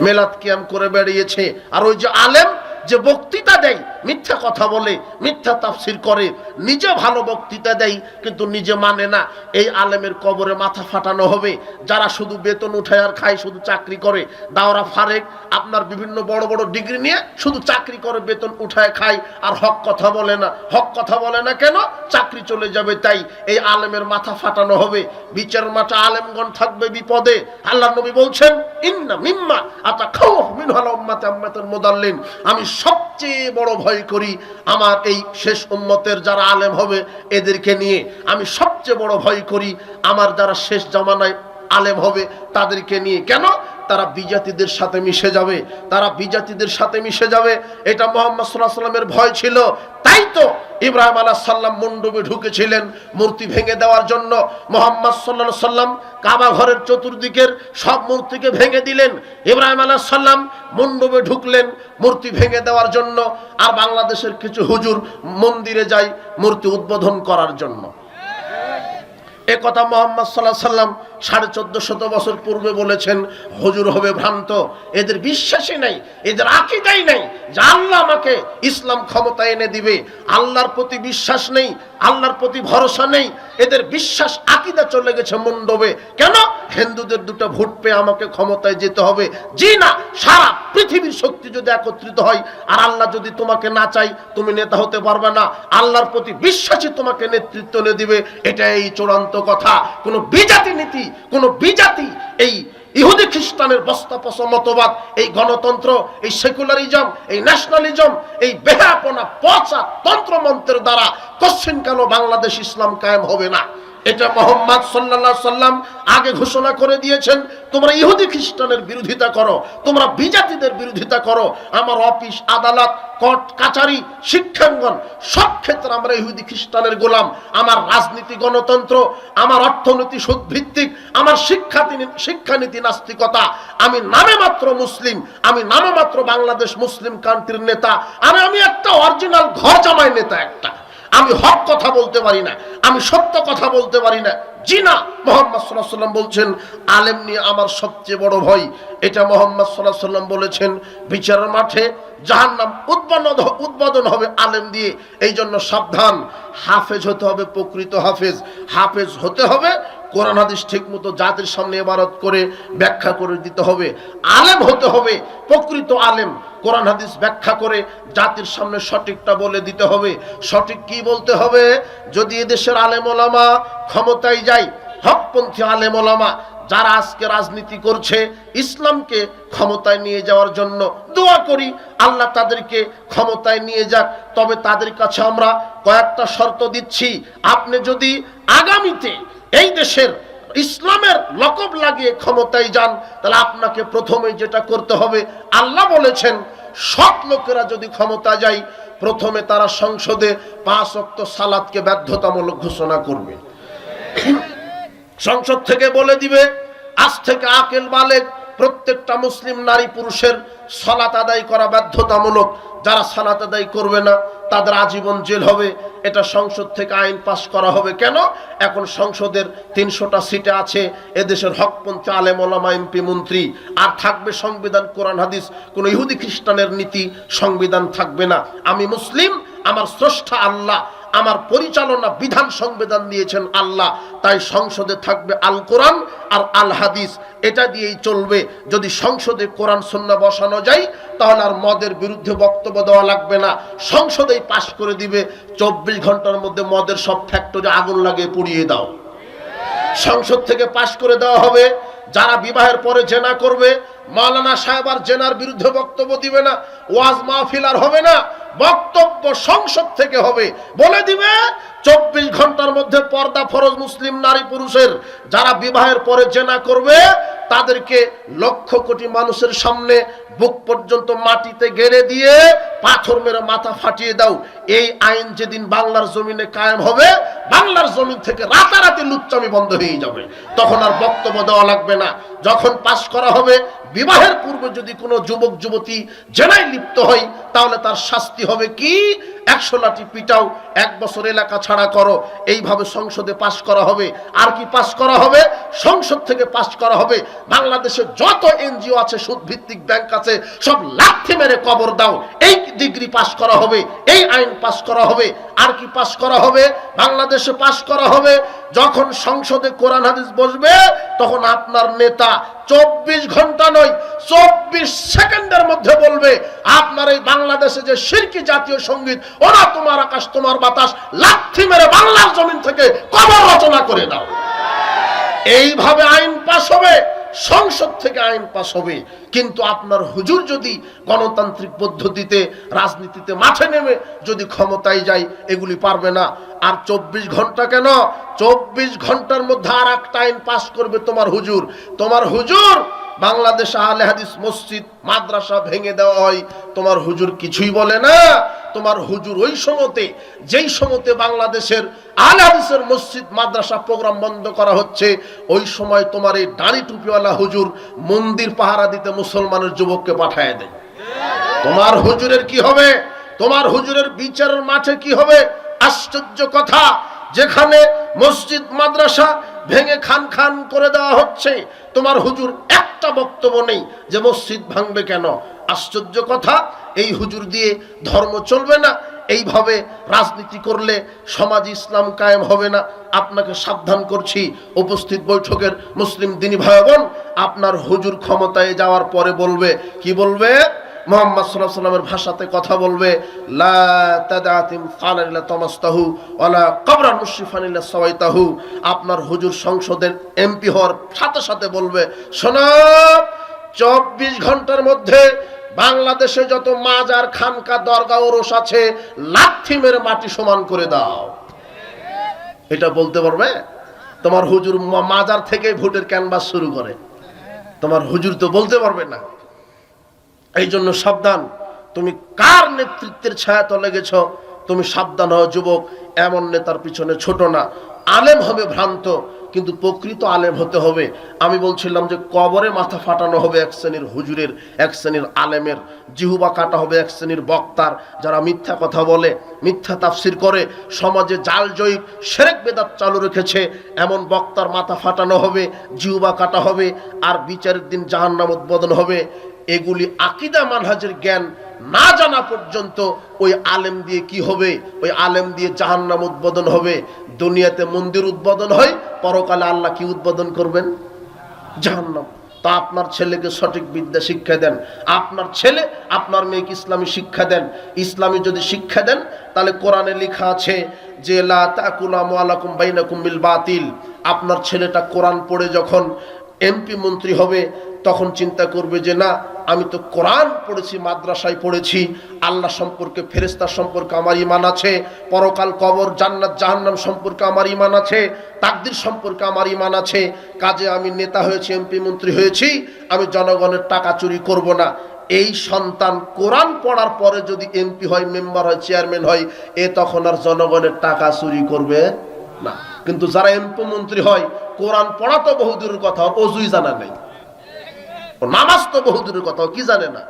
মেলাদ কিয়াম করে বেরিয়েছে। আর ওই যে আলেম যে বক্তৃতা দেয়, মিথ্যা কথা বলে, মিথ্যা তাফসির করে, নিজে ভালো বক্তৃতা দেয় কিন্তু নিজে মানে না, এই আলেমের কবরে মাথা ফাটানো হবে। যারা শুধু বেতন উঠায় আর খায়, শুধু চাকরি করে, দাওরা ফারেক আপনার বিভিন্ন বড় বড় ডিগ্রি নিয়ে শুধু চাকরি করে, বেতন উঠায় খায় আর হক কথা বলে না। হক কথা বলে না কেন? চাকরি চলে যাবে তাই। এই আলেমের মাথা ফাটানো হবে। বিচার মাঠে আলেমগণ থাকবে বিপদে। আল্লাহ নবী বলছেন, ইন্না মিম্মা আতাখাউফ মিনহু উম্মাত আম্মাতুল মুদাল্লিন, আমি সবচেয়ে বড় ভয় করি আমার এই শেষ উম্মতের যারা আলেম হবে এদেরকে নিয়ে। আমি সবচেয়ে বড় ভয় করি আমার যারা শেষ জামানায় আলেম হবে তাদেরকে নিয়ে। কেন? তারা বিজাতিদের সাথে মিশে যাবে, তারা বিজাতিদের সাথে মিশে যাবে। এটা মুহাম্মদ সাল্লাল্লাহু আলাইহি ওয়াসাল্লামের ভয় ছিল। তাই তো ইব্রাহিম আলাইহিস সালাম মণ্ডপে ঢুকেছিলেন মূর্তি ভেঙে দেওয়ার জন্য। মুহাম্মদ সাল্লাল্লাহু আলাইহি সাল্লাম কাবা ঘরের চতুর্দিকের সব মূর্তিকে ভেঙে দিলেন। ইব্রাহিম আলাইহিস সালাম মণ্ডপে ঢুকলেন মূর্তি ভেঙে দেওয়ার জন্য। আর বাংলাদেশের কিছু হুজুর মন্দিরে যায় মূর্তি উদ্বোধন করার জন্য। এ কথা মুহাম্মদ সাল্লাল্লাহু আলাইহি সাল্লাম 1450 বছর পূর্বে বলেছেন। হুজুর হবে ভ্রান্ত, এদের বিশ্বাসই নাই, এদের আকীদাই নাই যে আল্লাহ আমাকে ইসলাম ক্ষমতা এনে দিবে। আল্লাহর প্রতি বিশ্বাস নেই, আল্লাহর প্রতি ভরসা নেই। এদের বিশ্বাস আকীদা চলে গেছে মণ্ডপে। কেন? হিন্দুদের দুটো ভোট পেয়ে আমাকে ক্ষমতায় যেতে হবে। জি না, সারা পৃথিবীর শক্তি যদি একত্রিত হয় আর আল্লাহ যদি তোমাকে না চাই, তুমি নেতা হতে পারবে না। আল্লাহর প্রতি বিশ্বাসই তোমাকে নেতৃত্ব এনে দিবে। এটাই চূড়ান্ত কথা। কোন বিজাতি নীতি, কোন বিজাতি এই ইহুদি খ্রিস্টানের বস্তাপচা মতবাদ, এই গণতন্ত্র, এই সেকুলারিজম, এই ন্যাশনালিজম, এই বেহাপনা পচা তন্ত্রমন্ত্রের দ্বারা কশ্চিনকালও বাংলাদেশ ইসলাম কায়েম হবে না। এটা মুহাম্মদ সাল্লাল্লাহু আলাইহি সাল্লাম আগে ঘোষণা করে দিয়েছেন। তোমরা ইহুদি খ্রিস্টানের বিরোধিতা করো, তোমরা বিজাতিদের বিরোধিতা করো। আমার অফিস, আদালত, কোর্ট কাচারি, শিক্ষাঙ্গন সব ক্ষেত্রে আমরা ইহুদি খ্রিস্টানের গোলাম। আমার রাজনীতি গণতন্ত্র, আমার অর্থনীতি সুদভিত্তিক, আমার শিক্ষানীতি নাস্তিকতা। আমি নামে মাত্র মুসলিম, আমি নামে মাত্র বাংলাদেশ মুসলিম কান্ট্রির নেতা। আমি একটা অরিজিনাল ঘর জামাই নেতা একটা। আমি হক কথা বলতে পারি না, আমি সত্য কথা বলতে পারি না। জি না, মুহাম্মদ সাল্লাল্লাহু আলাইহি সাল্লাম বলছেন আলেম নিয়ে আমার সবচেয়ে বড় ভয়। এটা মুহাম্মদ সাল্লাল্লাহু আলাইহি সাল্লাম বলেছেন। বিচারের মাঠে জাহান্নাম উদ্বোধন হবে আলেম দিয়ে। এই জন্য সাবধান, হাফেজ হতে হবে, প্রকৃত হাফেজ। হাফেজ হতে হবে, কোরআন হাদিস ঠিক মতো জাতির সামনে ইবারত করে ব্যাখ্যা করে দিতে হবে। আলেম হতে হবে, প্রকৃত আলেম, কোরআন হাদিস ব্যাখ্যা করে জাতির সামনে সঠিকটা বলে দিতে হবে। সঠিক কি বলতে হবে? যদি এদেশের আলেম ওলামা ক্ষমতায় যায়, হকপন্থী আলেম ওলামা যারা আজকে রাজনীতি করছে, ইসলামকে ক্ষমতায় নিয়ে যাওয়ার জন্য দোয়া করি আল্লাহ তাদেরকে ক্ষমতায় নিয়ে যাক। তবে তাদের কাছে আমরা কয়েকটা শর্ত দিচ্ছি। আপনি যদি আগামীতে এই দেশের ইসলামের লকব লাগিয়ে ক্ষমতায় যান, তাহলে আপনাকে প্রথমে যেটা করতে হবে, আল্লাহ বলেছেন সৎ লোকেরা যদি ক্ষমতা যায়, প্রথমে তারা সংসদে 5 ওয়াক্ত সালাতকে বাধ্যতামূলক ঘোষণা করবে। সংসদ থেকে বলে দিবে আজ থেকে আকেল বালেগ প্রত্যেকটা মুসলিম নারী পুরুষের সালাত আদায় করা বাধ্যতামূলক। যারা সালাত আদায় করবে না তাদের আজীবন জেল হবে। এটা সংসদ থেকে আইন পাস করা হবে। কেন? এখন সংসদের 300টা সিটে আছে এদেশের হকপন্থী আলেম ওলামা, এমপি, মন্ত্রী। আর থাকবে সংবিধান, কোরআন হাদিস। কোন ইহুদি খ্রিস্টানের নীতি সংবিধান থাকবে না। আমি মুসলিম, আমার স্রষ্টা আল্লাহ, আমার পরিচালনা বিধান সংবিধান দিয়েছেন আল্লাহ। তাই সংসদে থাকবে আল কোরআন আর আল হাদিস, এটা দিয়েই চলবে। যদি সংসদে কোরআন সুন্নাহ বসানো যায় তাহলে আর মদের বিরুদ্ধে বক্তব্য দেওয়া লাগবে না, সংসদেই পাশ করে দিবে। 24 ঘন্টার মধ্যে মদের সব ফ্যাক্টরি আগুন লাগিয়ে পুড়িয়ে দাও। সংসদ থেকে পাশ করে দেওয়া হবে। যারা বিবাহের পরে জেনা করবে, মাওলানা সাহেব আর জেনার বিরুদ্ধে বক্তব্য দিবে না, ওয়াজ মাহফিল আর হবে না, বক্তব্য সংসদ থেকে হবে। বলে দিবে 24 ঘন্টার মধ্যে পর্দা ফরজ মুসলিম নারী পুরুষের। যারা বিবাহের পরে জেনা করবে তাদেরকে লক্ষ কোটি মানুষের সামনে বুক পর্যন্ত মাটিতে গেড়ে দিয়ে পাথর মেরে মাথা ফাটিয়ে দাও। এই আইন যেদিন বাংলার জমিনে কায়েম হবে, বাংলার জমিন থেকে রাতারাতি লুচ্চামি বন্ধ হয়ে যাবে। তখন আর বক্তব্য দেওয়া লাগবে না। যখন পাশ করা হবে, বিবাহের পূর্বে যদি কোনো যুবক যুবতী জেনায় লিপ্ত হয়, তাহলে তার শাস্তি হবে কি? 100 লাঠি পিটাও, 1 বছর এলাকা ছাড়া করো। এইভাবে সংসদে পাশ করা হবে। আর কি পাশ করা হবে? সংসদ থেকে পাশ করা হবে, বাংলাদেশে যত এনজিও আছে, সুদ ভিত্তিক ব্যাংক আছে, সব লাথি মেরে কবর দাও। এই ডিগ্রি পাশ করা হবে, এই আইন পাশ করা হবে। আর কি পাশ করা হবে? বাংলাদেশে পাশ করা হবে, যখন সংসদে কোরআন হাদিস বসবে, তখন আপনার নেতা 24 ঘন্টা নয়, 24 সেকেন্ডের মধ্যে বলবে, আপনার এই বাংলাদেশে যে শিরকি জাতীয় সঙ্গীত, ওরা তোমার আকাশ তোমার বাতাস, লাথি মেরে বাংলার জমিন থেকে কবর রচনা করে দাও। এইভাবে আইন পাশ হবে, সংসদ থেকে আইন পাশ হবে। কিন্তু আপনার হুজুর যদি গণতান্ত্রিক পদ্ধতিতে রাজনীতিতে মাঠে নেমে যদি ক্ষমতায় যায়, এগুলি পারবে না। আর 24 ঘন্টা কেন, 24 ঘন্টার মধ্যে আর একটা আইন পাশ করবে তোমার হুজুর। তোমার হুজুর বাংলাদেশ আহলে হাদিস মসজিদ মাদ্রাসা ভেঙে দেওয়া হয়, তোমার হুজুর কিছুই বলে না। তোমার হুজুর ওই সময়তে, যেই সময়তে বাংলাদেশের আহলে হাদিসের মসজিদ মাদ্রাসা প্রোগ্রাম বন্ধ করা হচ্ছে, ওই সময় তোমার এই দাড়ি টুপিওয়ালা হুজুর মন্দির পাহারা দিতে মুসলমানের যুবককে পাঠায় দেয়। তোমার হুজুরের কি হবে? তোমার হুজুরের বিচারের মাঠে কি হবে? আশ্চর্য কথা, যেখানে মসজিদ মাদ্রাসা ভেঙে খান খান করে দেওয়া হচ্ছে, তোমার হুজুর একটা বক্তব্য নেই যে মসজিদ ভাঙবে কেন। আশ্চর্য কথা, এই হুজুর দিয়ে ধর্ম চলবে না। এইভাবে রাজনীতি করলে সমাজ ইসলাম কায়েম হবে না। আপনাকে সাবধান করছি, উপস্থিত বৈঠকের মুসলিম দিনী ভাই বোন, আপনার হুজুর ক্ষমতায় যাওয়ার পরে বলবে, কি বলবে? মুহাম্মদ সাল্লাল্লাহু আলাইহি ওয়াসাল্লামের ভাষাতে কথা বলবে, লা তাদাতিম ফালান ইল্লা তামাসতাহু ওয়ালা কবরান মুশরিফান ইল্লা সাওয়াইতাহু। আপনার হুজুর সংসদের এমপি হওয়ার সাথে সাথে বলবে, শোনো, 24 ঘন্টার মধ্যে বাংলাদেশে যত মাজার, খানকা, দরগা, ওরস আছে, লাথি মেরে মাটি সমান করে দাও। এটা বলতে পারবে? তোমার হুজুর মাজার থেকে ভোটের ক্যানভাস শুরু করে, তোমার হুজুর তো বলতে পারবে না। এই জন্য সাবধান, তুমি কার নেতৃত্বের ছায়া তলে গেছ, তুমি সাবধান হও যুবক। এমন নেতার পিছনে ছোট না। আলেম হবে ভ্রান্ত, কিন্তু প্রকৃত আলেম হতে হবে। আমি বলছিলাম যে কবরে মাথা ফাটানো হবে এক শ্রেণীর হুজুরের, এক শ্রেণীর আলেমের, জিহুবা কাটা হবে এক শ্রেণীর বক্তার, যারা মিথ্যা কথা বলে, মিথ্যা তাফসির করে, সমাজে জাল জয়ীব শিরক বেদাত চালু রেখেছে, এমন বক্তার মাথা ফাটানো হবে, জিহুবা কাটা হবে, আর বিচারের দিন জাহান্নাম উদ্বোধন হবে। এগুলি আকীদা মানহাজের জ্ঞান না জানা পর্যন্ত ওই আলেম দিয়ে কি হবে? ওই আলেম দিয়ে জাহান্নাম উদ্বোধন হবে। দুনিয়াতে মন্দির উদ্বোধন হয়, পরকালে আল্লাহ কি উদ্বোধন করবেন? জাহান্নাম। তা আপনার ছেলেকে সঠিক বিদ্যা শিক্ষা দেন, আপনার ছেলে আপনার মেয়েকে ইসলামী শিক্ষা দেন। ইসলামী যদি শিক্ষা দেন, তাহলে কোরআনে লেখা আছে যে লা তাকুলু আমওয়ালাকুম বাইনাকুম বিল বাতিল। আপনার ছেলেটা কোরআন পড়ে যখন এমপি মন্ত্রী হবে, তখন চিন্তা করবে যে না, আমি তো কোরআন পড়েছি, মাদ্রাসায় পড়েছি, আল্লাহ সম্পর্কে, ফেরেশতা সম্পর্কে আমার ঈমান আছে, পরকাল, কবর, জান্নাত, জাহান্নাম সম্পর্কে আমার ঈমান আছে, তাকদীর সম্পর্কে আমার ঈমান আছে। কাজে আমি নেতা হয়েছি, এমপি মন্ত্রী হয়েছি, আমি জনগণের টাকা চুরি করব না। এই সন্তান কোরআন পড়ার পরে যদি এমপি হয়, মেম্বার হয়, চেয়ারম্যান হয়, এ তখন আর জনগণের টাকা চুরি করবে না। কিন্তু যারা এমপি মন্ত্রী হয়, কোরআন পড়া তো বহুদূরের কথা, অজুই জানা নেই, নামাজ তো বহুদূরের কথা, কি জানে না।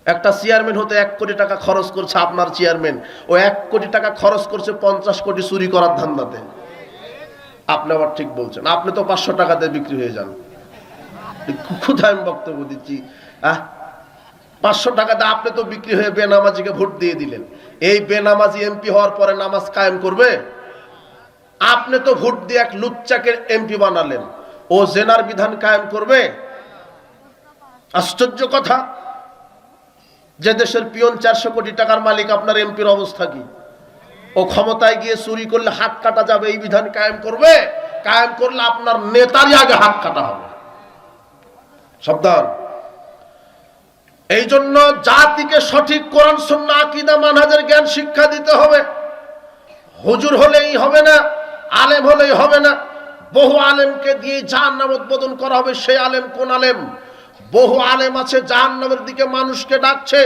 একটা চেয়ারম্যান হতে 1 কোটি টাকা খরচ করছে আপনার চেয়ারম্যান, ও 1 কোটি টাকা খরচ করছে 50 কোটি চুরি করার ধান্দাতে। আপনি আবার ঠিক বলছেন, আপনি তো 500 টাকাতে বিক্রি হয়ে যান। কোথায় আমি বক্তব্য দিচ্ছি? 500 টাকাতে আপনি তো বিক্রি হয়ে বেনামাজিকে ভোট দিয়ে দিলেন। এই বেনামাজি এমপি হওয়ার পরে নামাজ কায়েম করবে? আপনি তো ভোট দিয়ে এক লুচ্চাকে এমপি বানালেন, ও জেনার বিধান কায়েম করবে? আশ্চর্য কথা, যে দেশের পিয়ন 400 কোটি টাকার মালিক, আপনার এমপির অবস্থা কি? ও ক্ষমতায় গিয়ে চুরি করলে হাত কাটা যাবে, এই বিধান কায়েম করবে? কায়েম করলে আপনার নেতারই আগে হাত কাটা হবে। সাবধান। এই জন্য জাতিকে সঠিক কোরআন সুন্নাহ আকীদা মানহাজের জ্ঞান শিক্ষা দিতে হবে। হুজুর হলেই হবে না, আলেম হলেই হবে না। বহু আলেমকে দিয়ে জাহান্নাম উদ্বোধন করা হবে। সেই আলেম কোন আলেম? বহু আলেম আছে জাহান্নামের দিকে মানুষকে ডাকছে,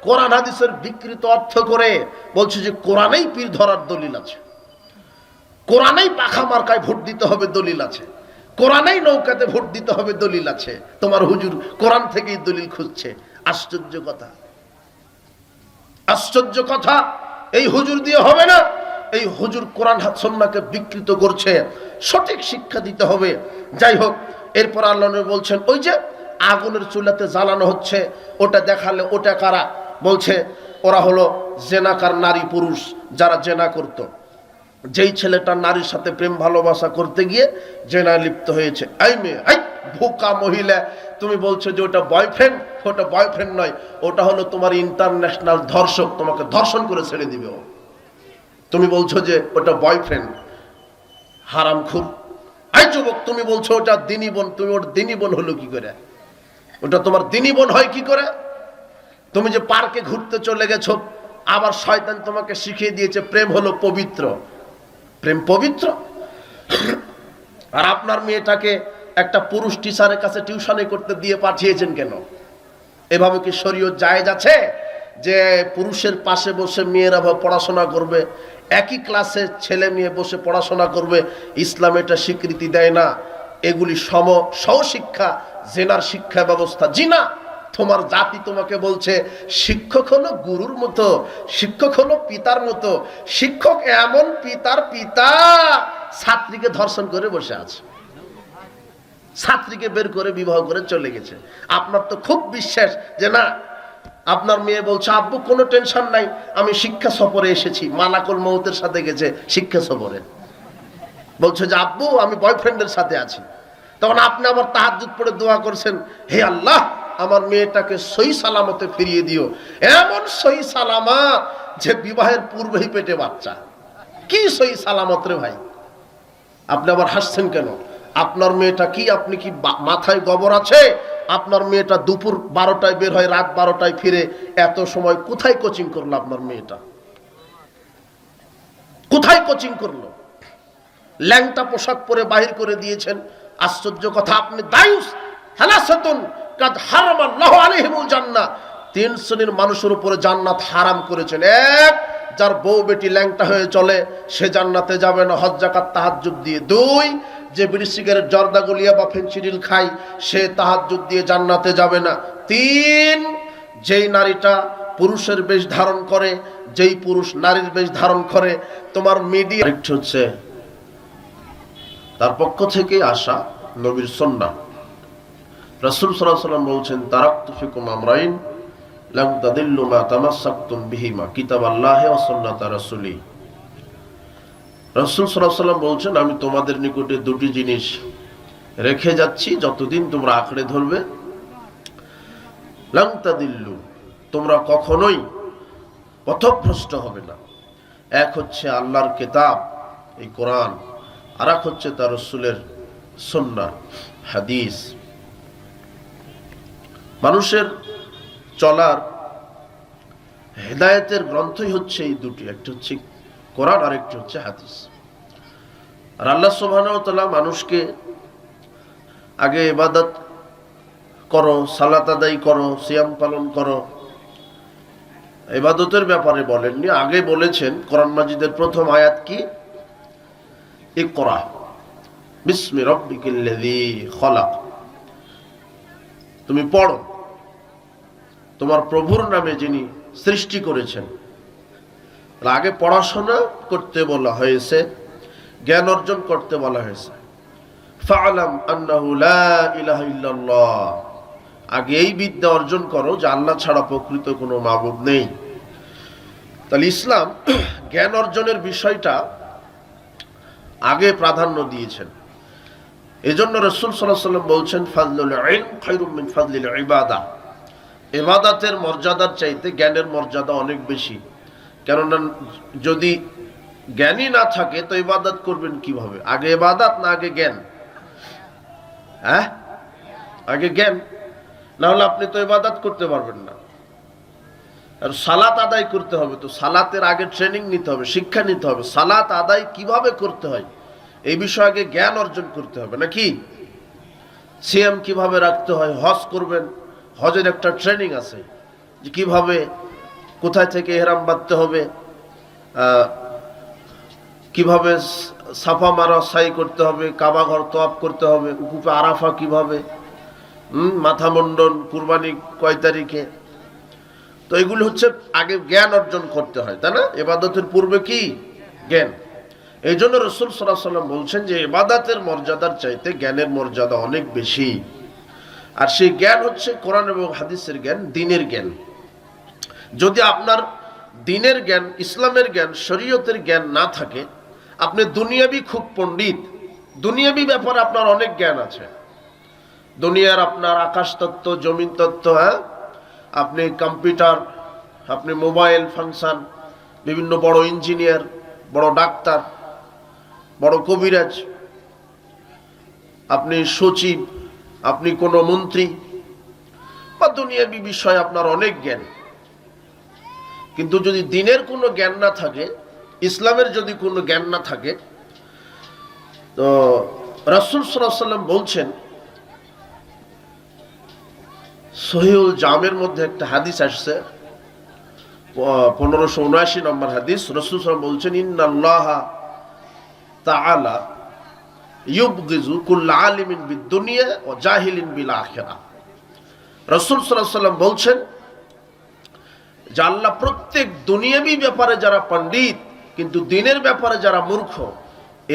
কোরআন হাদিসের বিকৃত অর্থ করে বলছে যে কোরআনেই পীর ধরার দলিল আছে, কোরআনেই পাখা মার্কায় ভোট দিতে হবে দলিল আছে, কোরআনেই নৌকাতে ভোট দিতে হবে দলিল আছে। তোমার হুজুর কোরআন থেকেই দলিল খুঁজছে। আশ্চর্য কথা, আশ্চর্য কথা। এই হুজুর দিয়ে হবে না। এই হুজুর কোরআন সুন্নাহকে বিকৃত করছে। সঠিক শিক্ষা দিতে হবে। যাই হোক, এরপর আল্লাহ নবী বলছেন ওই যে আগুনের চুলাতে জ্বালানো হচ্ছে, ওটা দেখালে ওটা কারা? বলছে ওরা হলো জেনাকার নারী পুরুষ, যারা জেনা করত। যেই ছেলেটা নারীর সাথে প্রেম ভালোবাসা করতে গিয়ে জেনায় লিপ্ত হয়েছে। এই মেয়ে, এই বোকা মহিলা, তুমি বলছো যে ওটা বয়ফ্রেন্ড। ওটা বয়ফ্রেন্ড নয়, ওটা হলো তোমার ইন্টারন্যাশনাল ধর্ষক, তোমাকে ধর্ষণ করে ছেড়ে দিবে ও। তুমি বলছো যে ওটা বয়ফ্রেন্ড, হারামখোর। এই যুবক, তুমি বলছো ওটা দিনী বোন, তুমি ওর দিনী বোন হলো কি করে? ওটা তোমার দিনী বোন হয় কি করে? তুমি যে পার্কে ঘুরতে চলে গেছো, আবার শয়তান তোমাকে শিখিয়ে দিয়েছে প্রেম হলো পবিত্র। প্রেম পবিত্র? আর আপনার মেয়েটাকে একটা পুরুষ টিচারের কাছে টিউশনি করতে দিয়ে পাঠিয়েছেন কেন? এভাবে কি শরীয়ত জায়েজ আছে যে পুরুষের পাশে বসে মেয়েরা পড়াশোনা করবে, একই ক্লাসে ছেলে মেয়ে বসে পড়াশোনা করবে? ইসলাম এটা স্বীকৃতি দেয় না। এগুলি সহশিক্ষা, জেনার শিক্ষা ব্যবস্থা। জিনা, তোমার জাতি তোমাকে বলছে শিক্ষক হলো গুরুর মতো, শিক্ষক হলো পিতার মতো। শিক্ষক এমন পিতার পিতা, ছাত্রীকে ধর্ষণ করে বসে আছে, ছাত্রীকে বের করে বিবাহ করে চলে গেছে। আপনার তো খুব বিশ্বাস যে না, আপনার মেয়ে বলছে আব্বু কোনো টেনশন নাই, আমি শিক্ষা সফরে এসেছি। মালাকুল মউতের সাথে গেছে শিক্ষা সফরে, বলছে যে আব্বু আমি বয়ফ্রেন্ডের সাথে আছি। তখন আপনি আবার তাহাজ্জুদ পড়ে দোয়া করছেন, হে আল্লাহ আমার মেয়েটাকে সহি সালামতে ফিরিয়ে দিও। এমন সহি সালামত যে বিবাহের পূর্বেই পেটে বাচ্চা। কি সহি সালামত রে ভাই? আপনি আবার হাসছেন কেন? আপনার মেয়েটা কি, আপনি কি মাথায় গোবর আছে? আপনার মেয়েটা দুপুর 12টায় বের হয়, রাত 12টায় ফিরে। এত সময় কোথায় কোচিং করলো আপনার মেয়েটা? কোথায় কোচিং করলো? ল্যাংটা পোশাক পরে বাহির করে দিয়েছেন। আশ্চর্য কথা, আপনি দায়ুস হালাসাতুন কাদ হারামাল্লাহু আলাইহিমুল জান্নাহ, 3 শ্রেণীর মানুষের উপরে জান্নাত হারাম করেছেন। এক, যার বউ বেটি ল্যাংটা হয়ে চলে সে জান্নাতে যাবে না হজ যাকাত তাহাজ্জুদ দিয়ে। 2, যে বিড়ি সিগারেট জর্দা গুলিয়া বা ফেনসিডিল খায় সে তাহাজ্জুদ দিয়ে জান্নাতে যাবে না। 3, যেই নারীটা পুরুষের বেশ ধারণ করে, যেই পুরুষ নারীর বেশ ধারণ করে। তোমার মিডিয়া হচ্ছে তার পক্ষ থেকে আসা নবীর সুন্নাহ। রাসূল সাল্লাল্লাহু আলাইহি ওয়াসাল্লাম বলেছেন, তারাকতু ফিকুম আমরাইন লাম তাদিল্লু মা তামাসসাকতুম বিহিমা, কিতাবাল্লাহি ওয়া সুন্নাতা রাসূলি। রাসূল সাল্লাল্লাহু আলাইহি ওয়াসাল্লাম বলেছেন, আমি তোমাদের নিকটে দুটি জিনিস রেখে যাচ্ছি, যতদিন তোমরা আঁকড়ে ধরবে লাম তাদিল্লু, তোমরা কখনোই পথভ্রষ্ট হবে না। এক হচ্ছে আল্লাহর কিতাব এই কোরআন, আর এক হচ্ছে তার রাসূলের সুন্নাহ হাদিস। মানুষের চলার হেদায়েতের গ্রন্থই হচ্ছে এই দুটি, একটা হচ্ছে কোরআন আর একটা হচ্ছে হাদিস। আর আল্লাহ সুবহানাহু ওয়া তাআলা মানুষকে আগে ইবাদত করো, সালাত আদায় করো, সিয়াম পালন করো, ইবাদতের ব্যাপারে বলেননি। আগে বলেছেন কোরআন মাজিদের প্রথম আয়াত কি? ইকরা বিসমি রাব্বিকাল্লাযী খলাক, তুমি পড়ো তোমার প্রভুর নামে যিনি সৃষ্টি করেছেন। আগে পড়াশোনা করতে বলা হয়েছে, জ্ঞান অর্জন করতে বলা হয়েছে। ফাআলাম আন্নাহু লা ইলাহা ইল্লাল্লাহ, আগে এই বিদ্যা অর্জন করো যে আল্লাহ ছাড়া প্রকৃত কোনো মাবুদ নেই। তাহলে ইসলাম জ্ঞান অর্জনের বিষয়টা আগে প্রাধান্য দিয়েছেন। এজন্য রাসূল সাল্লাল্লাহু আলাইহি ওয়াসাল্লাম বলছেন, ফাযলুল ইলম খায়রুম মিন ফাযলিল ইবাদা, ইবাদতের মর্যাদার চাইতে জ্ঞানের মর্যাদা অনেক বেশি। কেননা যদি জ্ঞানই না থাকে তো ইবাদত করবেন কিভাবে? আগে ইবাদত না আগে জ্ঞান? হ্যাঁ, আগে জ্ঞান, না হলে আপনি তো ইবাদত করতে পারবেন না। আর সালাত আদায় করতে হবে, তো সালাতের আগে ট্রেনিং নিতে হবে, শিক্ষা নিতে হবে। সালাত আদায় কিভাবে করতে হয় এই বিষয়ে আগে জ্ঞান অর্জন করতে হবে, নাকি? সিয়াম কিভাবে রাখতে হয়, হজ করবেন, হজের একটা ট্রেনিং আছে যে কিভাবে কোথায় থেকে ইহরাম বাঁধতে হবে, কিভাবে সাফা মারা সাই করতে হবে, কাবা ঘর তওয়াফ করতে হবে, উকুফে আরাফা কিভাবে, মাথা মুন্ডন, কুরবানি কয় তারিখে। তো এগুলো হচ্ছে আগে জ্ঞান অর্জন করতে হয়, তাই না? ইবাদতের পূর্বে কি জ্ঞান। এই জন্য রাসূল সাল্লাল্লাহু আলাইহি ওয়াসাল্লাম বলছেন যে ইবাদতের মর্যাদার চাইতে জ্ঞানের মর্যাদা অনেক বেশি। আর সেই জ্ঞান হচ্ছে কোরআন এবং হাদিসের জ্ঞান, দ্বীনের জ্ঞান। যদি আপনার দ্বীনের জ্ঞান, ইসলামের জ্ঞান, শরীয়তের জ্ঞান না থাকে, আপনি দুনিয়াবি খুব পণ্ডিত, দুনিয়াবি ব্যাপারে আপনার অনেক জ্ঞান আছে, দুনিয়ার আপনার আকাশ তত্ত্ব, জমিন তত্ত্ব, হ্যাঁ, আপনি কম্পিউটার, আপনি মোবাইল ফাংশন, বিভিন্ন বড় ইঞ্জিনিয়ার, বড় ডাক্তার, বড় কবিরাজ, আপনি সচিব, আপনি কোনো মন্ত্রী, বা দুনিয়াবি বিষয়ে আপনার অনেক জ্ঞান। কিন্তু যদি দ্বীনের কোনো জ্ঞান না থাকে, ইসলামের যদি কোনো জ্ঞান না থাকে, তো রাসূল সাল্লাল্লাহু আলাইহি ওয়াসাল্লাম বলছেন, সহিহুল জামের মধ্যে একটা হাদিস আসছে, 1579 নম্বর হাদিস। রাসূল সাল্লাল্লাহু আলাইহি ওয়াসাল্লাম বলছেন, ইন্নাল্লাহা তাআলা ইউবগিযু কুল্লা আলিমিন বিদ-দুনিয়া ওয়া জাহিলিন বিল আখিরাহ। রাসূল সাল্লাল্লাহু আলাইহি ওয়াসাল্লাম বলছেন যে আল্লাহ প্রত্যেক দুনিয়াবি ব্যাপারে যারা পণ্ডিত কিন্তু দ্বীনের ব্যাপারে যারা মূর্খ,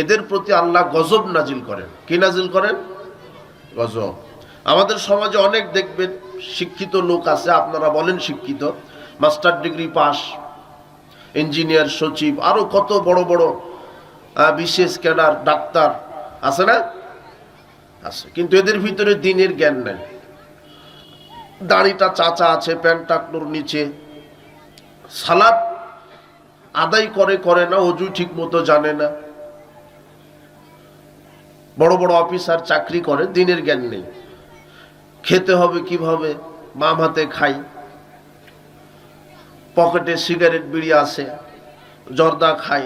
এদের প্রতি আল্লাহ গজব নাজিল করেন। কি নাজিল করেন? গজব। আমাদের সমাজে অনেক দেখবেন শিক্ষিত লোক আছে, আপনারা বলেন শিক্ষিত, মাস্টার ডিগ্রি পাস, ইঞ্জিনিয়ার, সচিব, আরো কত বড় বড় বিশেষ ক্যাডার, ডাক্তার আছে না? আছে, কিন্তু এদের ভিতরে দ্বীনের জ্ঞান নাই। দাড়িটা চাচা আছে, প্যান্ট টাকনোর নিচে, সালাত আদায় করে না, অজু ঠিক মতো জানে না, বড় বড় অফিসার চাকরি করে, দ্বীনের জ্ঞান নেই। খেতে হবে কিভাবে, বাম হাতে খাই, পকেটে সিগারেট বিড়ি আছে, জর্দা খাই,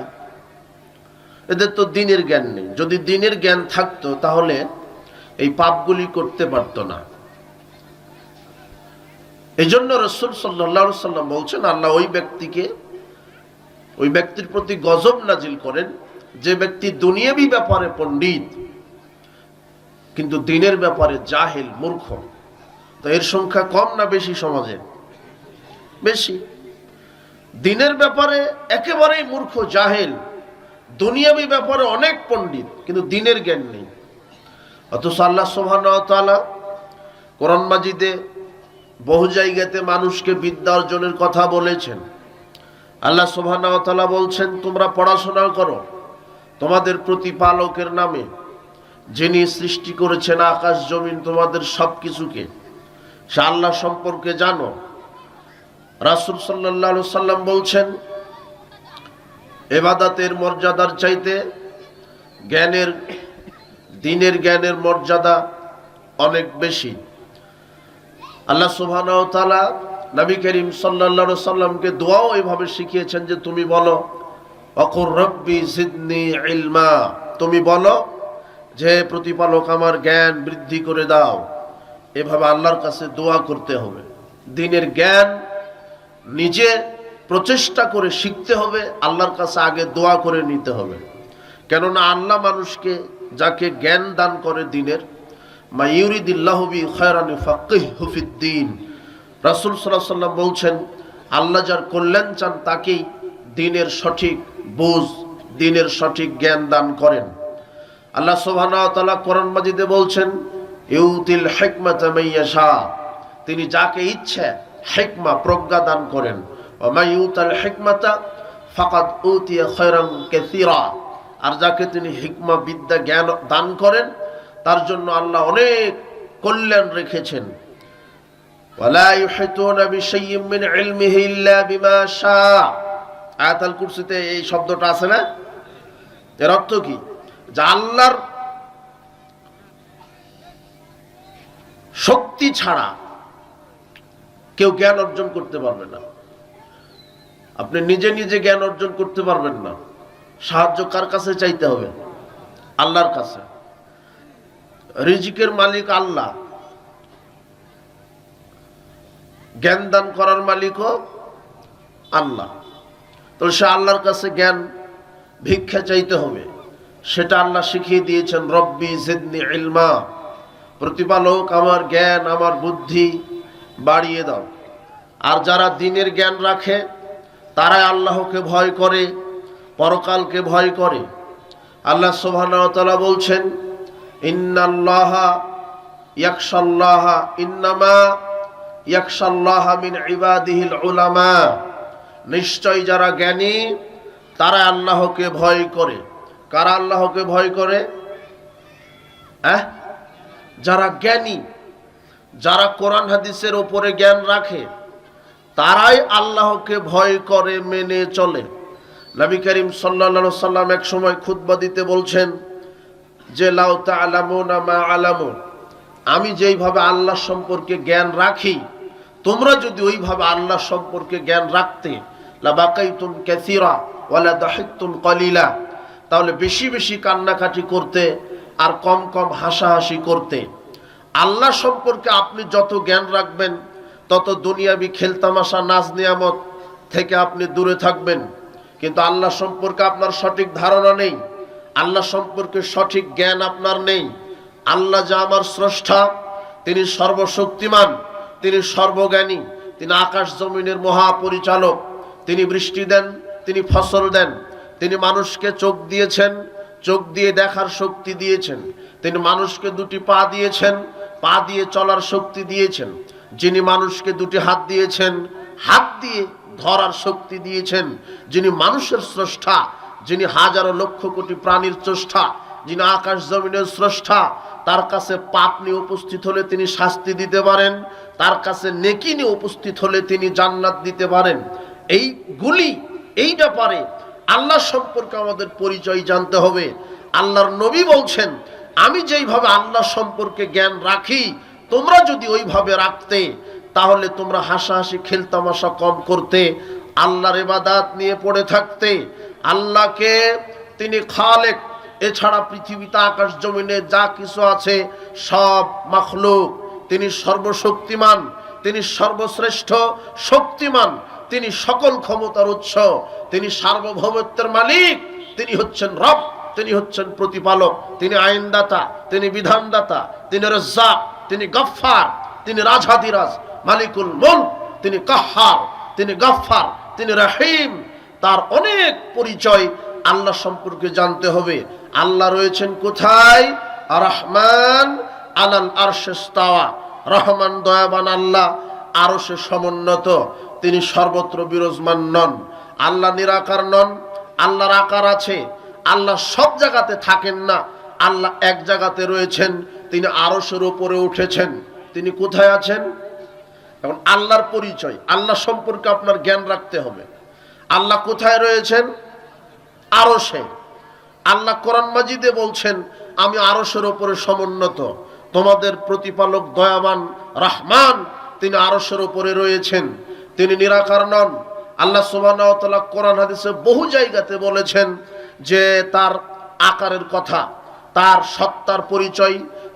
এদের তো দ্বীনের জ্ঞান নেই। যদি দ্বীনের জ্ঞান থাকতো তাহলে এই পাপগুলি করতে পারতো না। এই জন্য রাসূল সাল্লাল্লাহু আলাইহি ওয়াসাল্লাম বলছেন, আল্লাহ ওই ব্যক্তির প্রতি গজব নাজিল করেন যে ব্যক্তি দুনিয়াবি ব্যাপারে পণ্ডিত কিন্তু দ্বীনের ব্যাপারে জাহেল, মূর্খ। তো এর সংখ্যা কম না বেশি সমাজে? বেশি। দ্বীনের ব্যাপারে একেবারেই মূর্খ, জাহেল, দুনিয়াবি ব্যাপারে অনেক পণ্ডিত কিন্তু দ্বীনের জ্ঞান নেই। অথচ আল্লাহ সুবহানাহু ওয়া তাআলা কোরআন মাজিদে বহু জায়গাতে মানুষকে বিদ্যা অর্জনের কথা বলেছেন। আল্লাহ সুবহানাহু ওয়া তাআলা বলছেন, তোমরা পড়াশোনা করো তোমাদের প্রতিপালকের নামে, যিনি সৃষ্টি করেছেন আকাশ জমিন, তোমাদের সবকিছুকে, সে আল্লাহ সম্পর্কে জানো। রাসূল সাল্লাল্লাহু আলাইহি ওয়াসাল্লাম বলছেন, ইবাদতের মর্যাদার চাইতে দ্বীনের জ্ঞানের মর্যাদা অনেক বেশি। আল্লাহ সুবহানাহু ওয়া তাআলা নবী করিম সাল্লাল্লাহু আলাইহি ওয়াসাল্লামকে দোয়াও এভাবে শিখিয়েছেন যে তুমি বলো, ওয়াকুর রব্বি জিদনি ইলমা, তুমি বলো যে প্রতিপালক আমার জ্ঞান বৃদ্ধি করে দাও। এভাবে আল্লাহর কাছে দোয়া করতে হবে। দ্বীনের জ্ঞান নিজে প্রচেষ্টা করে শিখতে হবে, আল্লাহর কাছে আগে দোয়া করে নিতে হবে। কেননা আল্লাহ মানুষকে যাকে জ্ঞান দান করে দ্বীনের, মা ইউরিদিল্লাহু বি খায়রান ইউফাক্কিহু ফিদ্দীন, রাসূল সাল্লাল্লাহু আলাইহি ওয়াসাল্লাম বলছেন, আল্লাহ যার কল্যাণ চান তাকেই দ্বীনের সঠিক বুঝ, দ্বীনের সঠিক জ্ঞান দান করেন। আল্লাহ সুবহানাহু ওয়া তাআলা কোরআন মাজিদে বলছেন, ইউতিল হিকমাতা মাইয়াশা, তিনি যাকে ইচ্ছা হিকমা, প্রজ্ঞা দান করেন। ওয়া মা ইউতাল হিকমাতা ফাকাদ উতিয়া খায়রান কাসীরা, আর যাকে তিনি হিকমা, বিদ্যা, জ্ঞান দান করেন তার জন্য আল্লাহ অনেক কল্যাণ রেখেছেন। ওয়ালা ইউহিতুনা বিশাইইন মিন ইলমিহি ইল্লা বিমা শাআ, আয়াতুল কুরসিতে এই শব্দটা আছে না? এর অর্থ কি? যে আল্লাহর শক্তি ছাড়া কেউ জ্ঞান অর্জন করতে পারবে না। আপনি নিজে নিজে জ্ঞান অর্জন করতে পারবেন না। সাহায্য কার কাছে চাইতে হবে? আল্লাহর কাছে। রিজিকের মালিক আল্লাহ, জ্ঞান দান করার মালিকও আল্লাহ। তো সে আল্লাহর কাছে জ্ঞান ভিক্ষা চাইতে হবে, সেটা আল্লাহ শিখিয়ে দিয়েছেন। রব্বি জিদনি ইলমা, প্রতিপালক আমার জ্ঞান আমার বুদ্ধি বাড়িয়ে দাও। আর যারা দ্বীনের জ্ঞান রাখে তারাই আল্লাহকে ভয় করে, পরকালকে ভয় করে। আল্লাহ সুবহানাহু ওয়া তাআলা বলছেন, ইন্নাল্লাহা ইয়াখশাল্লাহা ইন্নামা ইয়াখশাল্লাহা মিন ইবাদিহিল উলামা, নিশ্চয় যারা জ্ঞানী তারা আল্লাহকে ভয় করে। কারা আল্লাহকে ভয় করে? যারা জ্ঞানী, যারা কোরআন হাদিসের উপরে জ্ঞান রাখে তারাই আল্লাহকে ভয় করে, মেনে চলে। নবী করিম সাল্লাল্লাহু আলাইহি সাল্লাম এক সময় খুতবা দিতে বলছেন যে লাউ তা'লামুনা মা আলামু, আমি যেইভাবে আল্লাহ সম্পর্কে জ্ঞান রাখি তোমরা যদি ওইভাবে আল্লাহ সম্পর্কে জ্ঞান রাখতে, লা বাকাইতুম কাসীরা ওয়া লা দাহিকতুম কলিলা, তাহলে বেশি বেশি কান্নাকাটি করতে আর কম কম হাসাহাসি করতে। আল্লাহ সম্পর্কে আপনি যত জ্ঞান রাখবেন তত দুনিয়াবি খেলতামাশা নাজ নিয়ামত থেকে আপনি দূরে থাকবেন। কিন্তু আল্লাহ সম্পর্কে আপনার সঠিক ধারণা নেই, আল্লাহ সম্পর্কে সঠিক জ্ঞান আপনার নেই। আল্লাহ যা আমার স্রষ্টা, তিনি সর্বশক্তিমান, তিনি সর্বজ্ঞানী, তিনি আকাশ জমিনের মহাপরিচালক, তিনি বৃষ্টি দেন, তিনি ফসল দেন, তিনি মানুষকে চোখ দিয়েছেন, চোখ দিয়ে দেখার শক্তি দিয়েছেন, তিনি মানুষকে দুটি পা দিয়েছেন, পা দিয়ে চলার শক্তি দিয়েছেন, যিনি মানুষকে দুটি হাত দিয়েছেন, হাত দিয়ে ধরার শক্তি দিয়েছেন, যিনি মানুষের স্রষ্টা, যিনি হাজারো লক্ষ কোটি প্রাণীর স্রষ্টা, যিনি আকাশ জমিনের স্রষ্টা, তার কাছে পাপ নিয়ে উপস্থিত হলে তিনি শাস্তি দিতে পারেন, তার কাছে নেকি নিয়ে উপস্থিত হলে তিনি জান্নাত দিতে পারেন। এই ব্যাপারে আল্লাহ সম্পর্কে আমাদের পরিচয় জানতে হবে। আল্লাহর নবী বলছেন, আমি যেইভাবে আল্লাহ সম্পর্কে জ্ঞান রাখি তোমরা যদি ওইভাবে রাখতে তাহলে তোমরা হাসাহাসি খেলতামাশা কম করতে, আল্লাহর ইবাদত নিয়ে পড়ে থাকতে। আল্লাহকে তিনি খালেক, এছাড়া পৃথিবীতে আকাশ জমিনে যা কিছু আছে সব মাখলুক, তিনি সর্বশক্তিমান, তিনি সর্বশ্রেষ্ঠ শক্তিমান, তিনি সকল ক্ষমতার উৎস, তিনি সার্বভৌমত্বের মালিক, তিনি হচ্ছেন রব, তিনি হচ্ছেন প্রতিপালক, তিনি আইনদাতা, তিনি বিধানদাতা, তিনি রাজ্জাক, তিনি গফফার, তিনি রাজাধিরাজ, মালিকুল মুলক, তিনি কাহ্হার, তিনি গফফার, তিনি রহিম। তার অনেক পরিচয় আল্লাহ সম্পর্কে জানতে হবে। আল্লাহ রয়েছেন কোথায়? আর-রহমান আলাল আরশে ইস্তাওয়া, রহমান দয়াবান আল্লাহ আরশে সমুন্নত, তিনি সর্বত্র বিরাজমান নন। আল্লাহ নিরাকার নন, আল্লাহর আকার আছে। আল্লাহ সব জায়গাতে থাকেন না, আল্লাহ এক জায়গাতে রয়েছেন, তিনি আরশের উপরে উঠেছেন। তিনি কোথায় আছেন? এখন আল্লাহর পরিচয়, আল্লাহ সম্পর্কে আপনার জ্ঞান রাখতে হবে। আল্লাহ কোথায় রয়েছেন? আরশে। আল্লাহ কোরআন মাজিদে বলছেন, আমি আরশের উপরে সমুন্নত, তোমাদের প্রতিপালক দয়াবান রহমান, তিনি আরশের উপরে রয়েছেন, তিনি নিরাকার নন। আল্লাহ সুবহানাহু ওয়া তাআলা কোরআন হাদিসে বহু জায়গাতে বলেছেন যে তার আকারের কথা, তার সত্তার পরিচয়,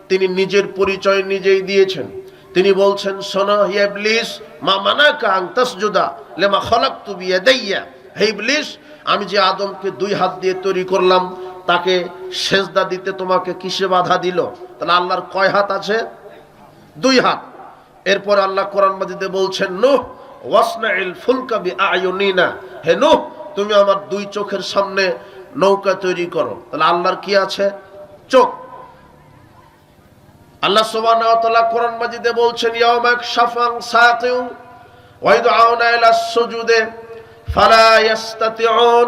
তিনি নিজের পরিচয় নিজেই দিয়েছেন। তিনি বলছেন, শোনো হে ইবলিস, মা মানাকা আন তাসজুদা লিমা খালাকতু বিয়াদাইয়া, হে ইবলিস, আমি যে আদমকে দুই হাত দিয়ে তৈরি করলাম তাকে সেজদা দিতে তোমাকে কিসে বাধা দিল? তাহলে আল্লাহর কয় হাত আছে? দুই হাত। এরপর আল্লাহ কোরআন মাজিদে বলছেন, নূহ ওয়াসনাইল ফুলকা বিআয়ুনিনা, হে নূহ, তুমি আমার দুই চোখের সামনে নৌকা তৈরি করো। তাহলে আল্লাহর কি আছে? চোখ। আল্লাহ সুবহানাহু ওয়া তাআলা কোরআন মাজিদে বলছেন, ইয়াউমা ইয়াকশাফান সাকিউ ওয়া ইয়াদউনা ইলাস সুজুদে ফালা ইস্তাতিউন,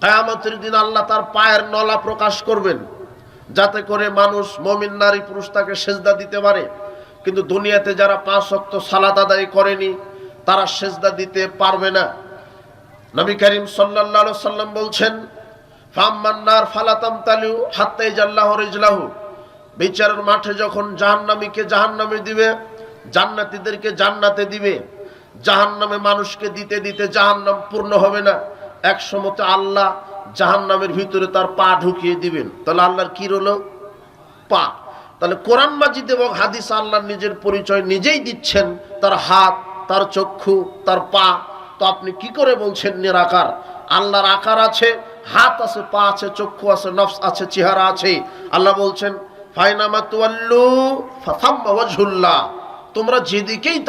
কিয়ামতের দিন আল্লাহ তার পায়ের নলা প্রকাশ করবেন যাতে করে মানুষ, মুমিন নারী পুরুষ তাকে সেজদা দিতে পারে। কিন্তু দুনিয়াতে যারা 5 ওয়াক্ত সালাত আদায় করেনি তারা সেজদা দিতে পারবে না। নবী করিম সাল্লাল্লাহু আলাইহি সাল্লাম বলছেন, ফাম্মান নার ফালাতামতালু হাত্তা ইয়াজাল্লাহু রিজলাহু, বিচারের মাঠে যখন জাহান্নামীকে জাহান্নামে দিবে, জান্নাতীদেরকে জান্নাতে দিবে, জাহান্নামে মানুষকে দিতে দিতে জাহান্নাম পূর্ণ হবে না, এক সময়তে আল্লাহ জাহান্নামের ভিতরে তার পা ঢুকিয়ে দিবেন। তাহলে আল্লাহর কি হলো? পা। তাহলে কোরআন মাজিদ এবং হাদিস আল্লাহ নিজের পরিচয় নিজেই দিচ্ছেন, তার হাত, তার চক্ষু, তার পা, তো আপনি কি করে বলছেন নিরাকার? আল্লাহর আকার আছে, হাত আছে, পা আছে, চক্ষু আছে, নফস আছে, চেহারা আছে। আল্লাহ বলছেন ফাইনামা তুয়াল্লু ফাসাম্মা ওয়াজহুল্লাহ, তোমরা যেদিকেই